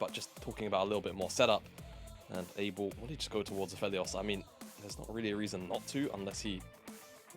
but just talking about a little bit more setup. And Abel, will he just go towards Aphelios? I mean, there's not really a reason not to, unless he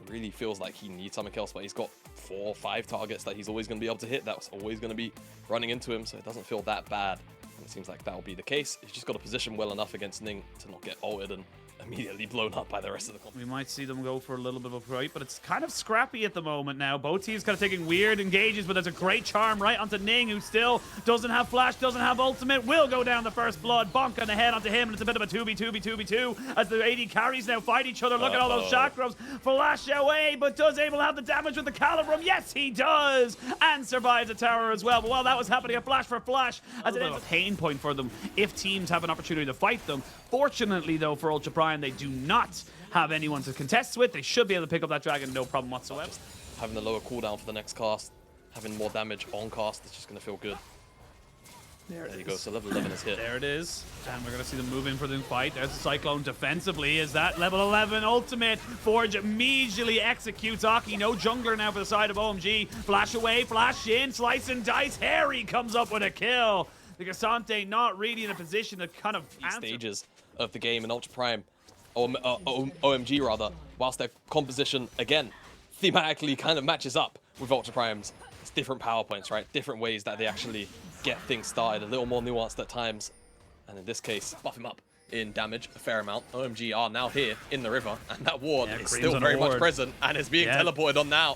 really feels like he needs something else, but he's got 4 or 5 targets that he's always going to be able to hit. That's always going to be running into him, so it doesn't feel that bad. And it seems like that will be the case. He's just got to position well enough against Ning to not get ulted and immediately blown up by the rest of the company. We might see them go for a little bit of a fight, but it's kind of scrappy at the moment now. Both teams kind of taking weird engages, but there's a great charm right onto Ning, who still doesn't have flash, doesn't have ultimate, will go down the first blood. Bonk on the head onto him, and it's a bit of a 2v2 as the AD carries now fight each other. Look at all those chakras. Flash away, but does Abel have the damage with the Calibrum? Yes, he does! And survives the tower as well. But while that was happening, a flash for flash, as it is a pain point for them if teams have an opportunity to fight them. Fortunately, though, for Ultra Prime, they do not have anyone to contest with. They should be able to pick up that dragon, no problem whatsoever. Just having the lower cooldown for the next cast, having more damage on cast, it's just going to feel good. There you go, so level 11 is hit. There it is, and we're going to see them move in for the fight. There's the Cyclone defensively. Is that level 11 ultimate? Forge immediately executes Aki. No jungler now for the side of OMG. Flash away, flash in, slice and dice. Harry comes up with a kill. The Cassante not really in a position to kind of stages of the game in Ultra Prime, or OMG rather, whilst their composition, again, thematically kind of matches up with Ultra Prime's. It's different power points, right? Different ways that they actually get things started, a little more nuanced at times. And in this case, buff him up in damage a fair amount. OMG are now here in the river, and that ward is still very much present and is being teleported on now.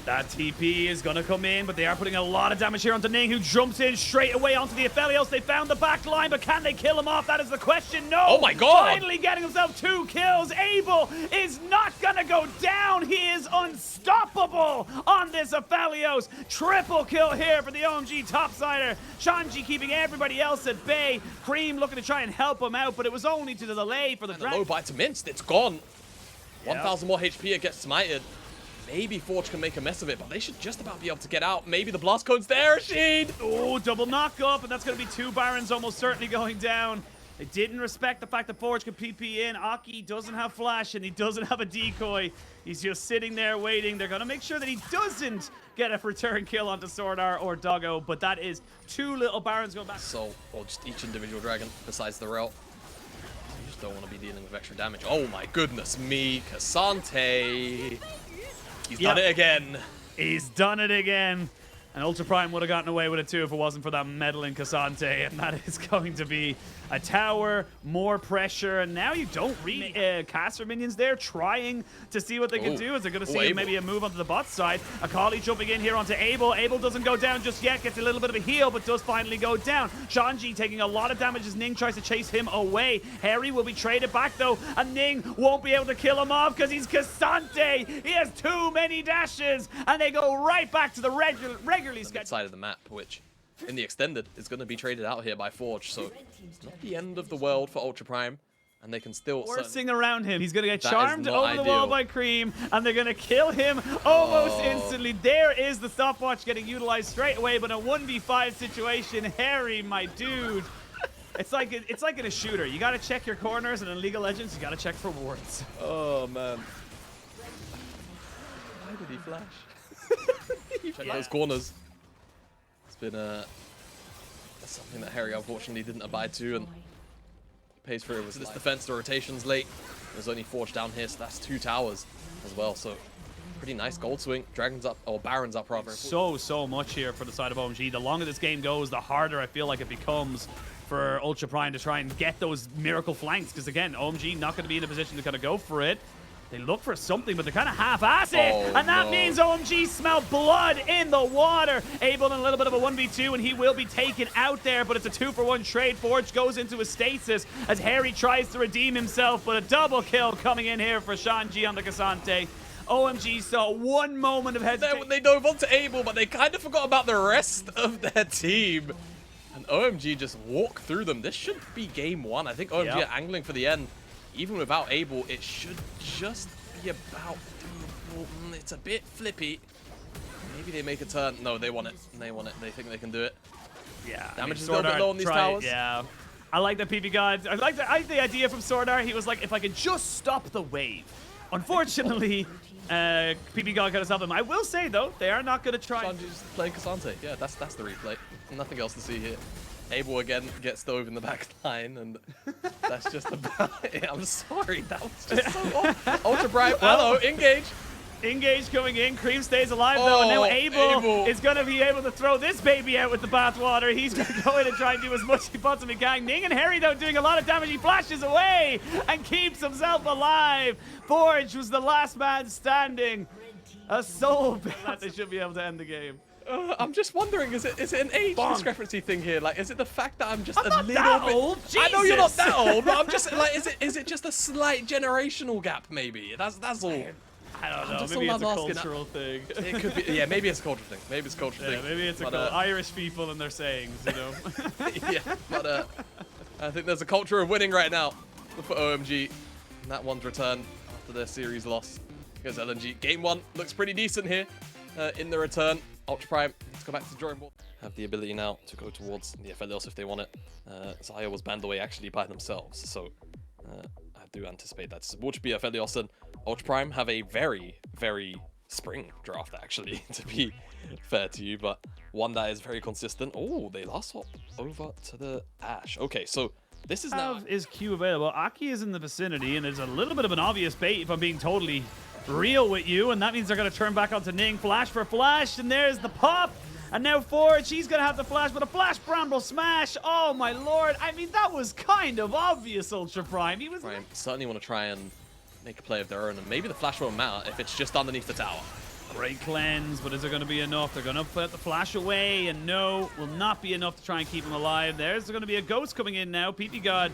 That TP is going to come in, but they are putting a lot of damage here onto Ning, who jumps in straight away onto the Aphelios. They found the back line, but can they kill him off? That is the question. No! Oh my god! Finally getting himself 2 kills. Abel is not going to go down. He is unstoppable on this Aphelios. Triple kill here for the OMG topsider. Shanji keeping everybody else at bay. Cream looking to try and help him out, but it was only to the delay for the dragon. Low bite to Minced. It's gone. 1,000 more HP, it gets smited. Maybe Forge can make a mess of it, but they should just about be able to get out. Maybe the blast code's there, Sheed! Oh, double knock up, and that's going to be 2 Barons almost certainly going down. They didn't respect the fact that Forge could PP in. Aki doesn't have flash, and he doesn't have a decoy. He's just sitting there waiting. They're going to make sure that he doesn't get a return kill onto Swordar or Doggo, but that is 2 little Barons going back. So, or just each individual dragon besides the Rel. You just don't want to be dealing with extra damage. Oh my goodness me, Cassante! He's done it again. He's done it again. And Ultra Prime would have gotten away with it too if it wasn't for that meddling Cassante. And that is going to be a tower, more pressure. And now you don't read caster minions there trying to see what they can do. Is they're going to see maybe a move onto the bot side. Akali jumping in here onto Abel. Abel doesn't go down just yet. Gets a little bit of a heal, but does finally go down. Shanji taking a lot of damage as Ning tries to chase him away. Harry will be traded back though. And Ning won't be able to kill him off because he's Cassante. He has too many dashes. And they go right back to the regularly scheduled side of the map, which in the extended is going to be traded out here by Forge, so it's not the end of the world for Ultra Prime, and they can still forcing around him. He's going to get charmed over the wall by Cream, and they're going to kill him almost instantly. There is the stopwatch getting utilized straight away, but a 1v5 situation. Harry, my dude. It's like in a shooter. You got to check your corners, and in League of Legends, you got to check for wards. Oh man. Why did he flash? Check those corners. It's been something that Harry unfortunately didn't abide to, and pays for it with this defense. The rotations late. There's only Forge down here, so that's 2 towers as well. So pretty nice gold swing. Dragons up, or Barons up rather. So much here for the side of OMG. The longer this game goes, the harder I feel like it becomes for Ultra Prime to try and get those miracle flanks. Because again, OMG not going to be in a position to kind of go for it. They look for something, but they're kind of half-assed it. And that means OMG smell blood in the water. Abel in a little bit of a 1v2, and he will be taken out there, but it's a 2-for-1 trade. Forge goes into a stasis as Harry tries to redeem himself, but a double kill coming in here for Shanji on the Cassante. OMG saw one moment of hesitation. They dove onto Abel, but they kind of forgot about the rest of their team. And OMG just walk through them. This should be game 1. I think OMG are angling for the end. Even without Abel, it should just be about doable. It's a bit flippy. Maybe they make a turn. No, they want it. They want it. They think they can do it. Yeah. Damage is a little bit low on these towers. Yeah. I like that PP God. I like the idea from Swordar. He was like, if I could just stop the wave. Unfortunately, PP God got us up him. I will say, though, they are not going to try. Shanji's playing Cassante. Yeah, that's the replay. Nothing else to see here. Abel again gets dove in the back line, and that's just about it. I'm sorry, that was just so off. Ultra Prime, hello, engage. Engage coming in. Cream stays alive though, and now Abel is going to be able to throw this baby out with the bathwater. He's going to go in and try and do as much as he possibly can. Ning and Harry though doing a lot of damage. He flashes away and keeps himself alive. Forge was the last man standing. A soul that they should be able to end the game. I'm just wondering, is it an age discrepancy thing here? Like, is it the fact that I'm just a little bit old? I know you're not that old, but I'm just like, is it just a slight generational gap? Maybe that's all. I don't know. Maybe it's a cultural thing. It could be. Yeah, maybe it's a cultural thing. Maybe it's a cultural thing. Maybe it's Irish people and their sayings, you know. Yeah, but I think there's a culture of winning right now for OMG. And that one's return after their series loss against LNG. Game 1 looks pretty decent here in the return. Ultra Prime, let's go back to the drawing board. Have the ability now to go towards the FLLs if they want it. Zaya was banned away actually by themselves, so I do anticipate that. Which be FLLs and Ultra Prime have a very, very spring draft actually, to be fair to you, but one that is very consistent. Oh, they last swap over to the Ashe. Okay, so this is now... Is Q available? Aki is in the vicinity, and there's a little bit of an obvious bait if I'm being totally real with you, and that means they're going to turn back onto Ning. Flash for flash, and there's the pop. And now Forge, he's going to have the flash, but a flash bramble smash. Oh, my lord. I mean, that was kind of obvious, Ultra Prime. He was... Prime certainly want to try and make a play of their own, and maybe the flash won't matter if it's just underneath the tower. Great cleanse, but is there going to be enough? They're going to put the flash away, and no, will not be enough to try and keep him alive. There's going to be a ghost coming in now. PP God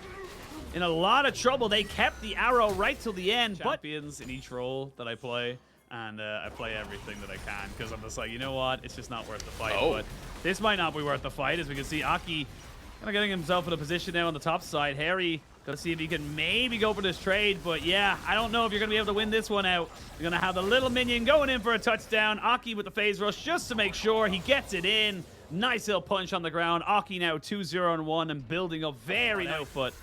in a lot of trouble. They kept the arrow right till the end. Champions in each role that I play, and I play everything that I can because I'm just like, you know what? It's just not worth the fight. But this might not be worth the fight, as we can see Aki kind of getting himself in a position now on the top side. Harry, gonna see if he can maybe go for this trade, but yeah, I don't know if you're gonna be able to win this one out. You're gonna have the little minion going in for a touchdown. Aki with the phase rush just to make sure he gets it in. Nice little punch on the ground. Aki now 2-0-1 and building up very low foot.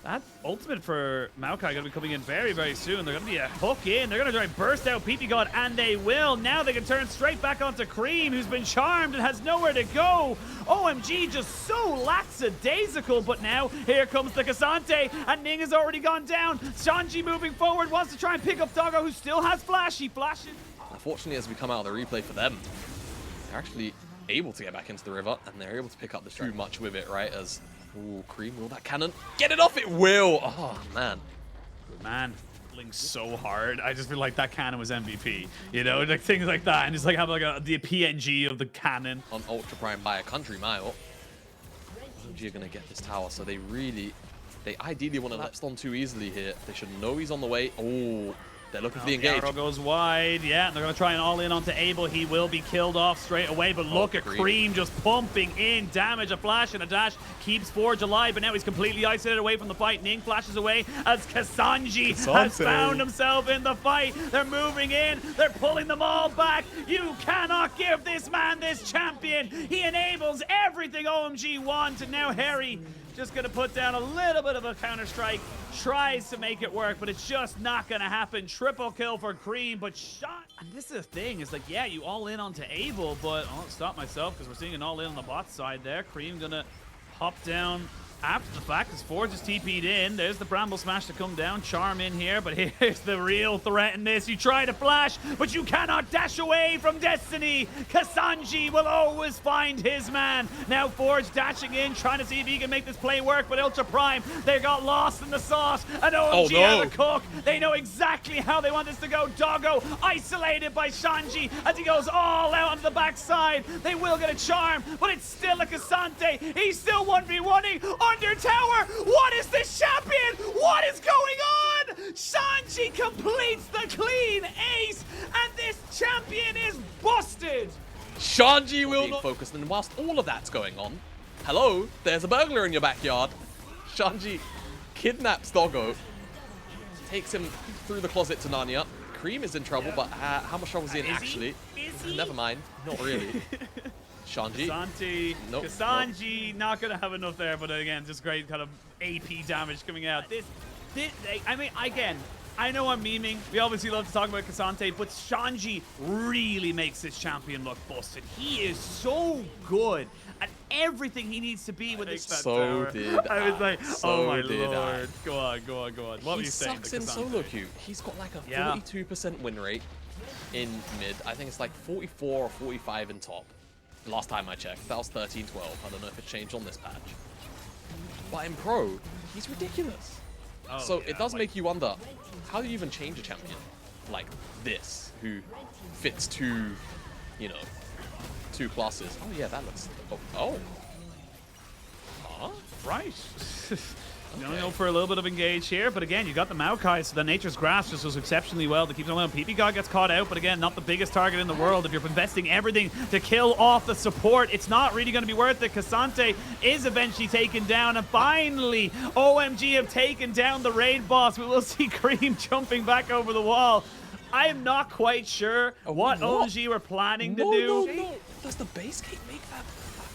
That ultimate for Maokai going to be coming in very, very soon. They're going to be a hook in. They're going to try and burst out PP God, and they will. Now they can turn straight back onto Cream, who's been charmed and has nowhere to go. OMG just so lackadaisical, but now here comes the Cassante, and Ning has already gone down. Shanji moving forward, wants to try and pick up Doggo, who still has flash. He flashes. Unfortunately, as we come out of the replay for them, they're actually able to get back into the river, and they're able to pick up the too much with it, right? As ooh, Cream, will that cannon get it off? It will. Oh, man. Man, pulling so hard. I just feel like that cannon was MVP. You know, like things like that. And just like have like the PNG of the cannon. On Ultra Prime by a country mile. OMG are going to get this tower, so they ideally want to lapse on too easily here. They should know he's on the way. Oh, they're looking for the engage. The arrow goes wide. Yeah, they're going to try and all in onto Abel. He will be killed off straight away. But look at Cream just pumping in damage. A flash and a dash keeps Forge alive. But now he's completely isolated away from the fight. Ning flashes away as Kassanji has found himself in the fight. They're moving in. They're pulling them all back. You cannot give this man this champion. He enables everything OMG wants. And now Harry just going to put down a little bit of a counter-strike. Tries to make it work, but it's just not going to happen. Triple kill for Cream, but shot. And this is the thing. It's like, yeah, you all in onto Abel, but I'll stop myself because we're seeing an all in on the bot side there. Cream going to hop down after the fact as Forge is TP'd in. There's the Bramble Smash to come down. Charm in here, but here's the real threat in this. You try to flash, but you cannot dash away from Destiny. Kassanji will always find his man. Now Forge dashing in, trying to see if he can make this play work, but Ultra Prime, they got lost in the sauce. And OMG have a cook. They know exactly how they want this to go. Doggo isolated by Shanji as he goes all out onto the backside. They will get a charm, but it's still a Cassante. He's still 1v1ing under tower. What is this champion? What is going on? Shanji completes the clean ace, and this champion is busted. Shanji will not focus, and whilst all of that's going on, hello, there's a burglar in your backyard. Shanji kidnaps Doggo, takes him through the closet to Narnia. Cream is in trouble, but how much trouble is he in actually? Never mind, not really. Shanji. Kassanji not going to have enough there, but again, just great kind of AP damage coming out. I mean, again, I know I'm memeing. We obviously love to talk about Cassante, but Shanji really makes this champion look busted. He is so good at everything he needs to be with this So did I was like, so oh my did lord. Go on. What were He you saying? sucks in solo queue. He's got like a 42% win rate in mid. I think it's like 44 or 45 in top. Last time I checked, that was 13-12. I don't know if it changed on this patch. But in pro, he's ridiculous. Oh, so yeah, it does like, make you wonder, how do you even change a champion like this, who fits two, you know, two classes? Oh yeah, that looks... Oh. Huh? right. You're going to go for a little bit of engage here, but again, you got the Maokai, so the Nature's Grasp just does exceptionally well to keep them alive. PP God gets caught out, but again, not the biggest target in the world. If you're investing everything to kill off the support, it's not really going to be worth it. Cassante is eventually taken down, and finally, OMG have taken down the raid boss. We will see Cream jumping back over the wall. I am not quite sure what OMG were planning to do. No. Does the base gate make that?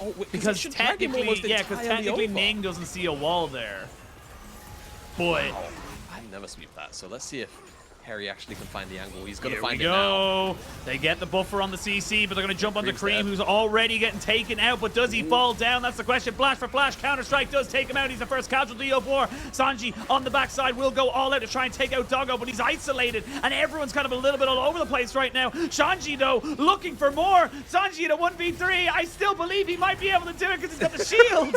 Oh, wait, Because technically Ning doesn't see a wall there. Boy. Wow. I've never sweeped that, so let's see if Harry actually can find the angle. He's going to Here find we it go. now. They get the buffer on the CC, but they're going to jump onto Cream's Cream, dead. who's already getting taken out. But does he fall down? That's the question. Flash for flash. Counter-Strike does take him out. He's the first casualty of war. Sanji on the backside will go all out to try and take out Doggo, but he's isolated, and everyone's kind of a little bit all over the place right now. Shanji, though, looking for more. Sanji in a 1v3. I still believe he might be able to do it because he's got the shield,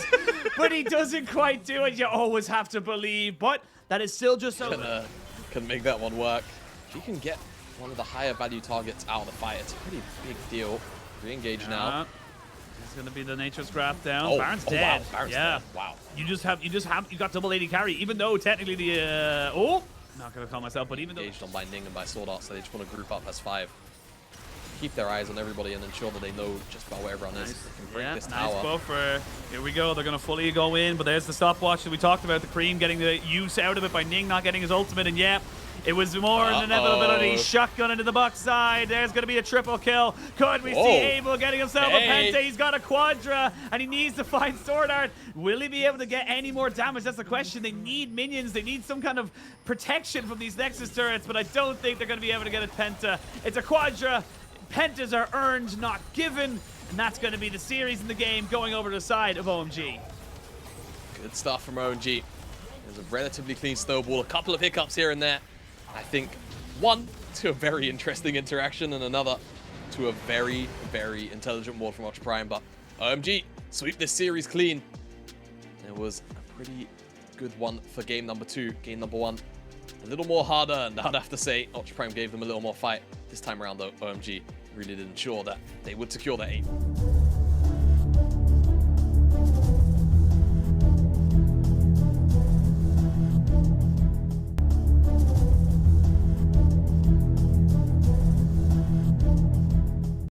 but he doesn't quite do it. You always have to believe, but that is still just so... Can make that one work. If he can get one of the higher value targets out of the fight, it's a pretty big deal. Re-engage now. It's gonna be the Nature's Graph down. Oh, Baron's wow, dead. Baron's yeah. dead. Wow. You got double AD carry, even though technically the not gonna call myself, but even though Engaged on by Ning and by Sword Art, so they just want to group up as 5. Keep their eyes on everybody and ensure that they know just about where everyone is. They can break this tower. Nice buffer. Here we go. They're going to fully go in, but there's the stopwatch that we talked about. The Cream getting the use out of it by Ning not getting his ultimate, and yeah, it was more an inevitability. Shotgun into the backside. There's going to be a triple kill. Could we see Abel getting himself a Penta? He's got a Quadra, and he needs to find Sword Art. Will he be able to get any more damage? That's the question. They need minions. They need some kind of protection from these Nexus turrets, but I don't think they're going to be able to get a Penta. It's a Quadra. Pentas are earned, not given, and that's going to be the series in the game going over to the side of OMG. Good stuff from OMG. There's a relatively clean snowball, a couple of hiccups here and there. I think one to a very interesting interaction and another to a very, very intelligent ward from Ultra Prime, but OMG sweep this series clean. It was a pretty good one for game number 2. Game number 1, a little more hard earned, I'd have to say. Ultra Prime gave them a little more fight. This time around, though, OMG really did ensure that they would secure their 8.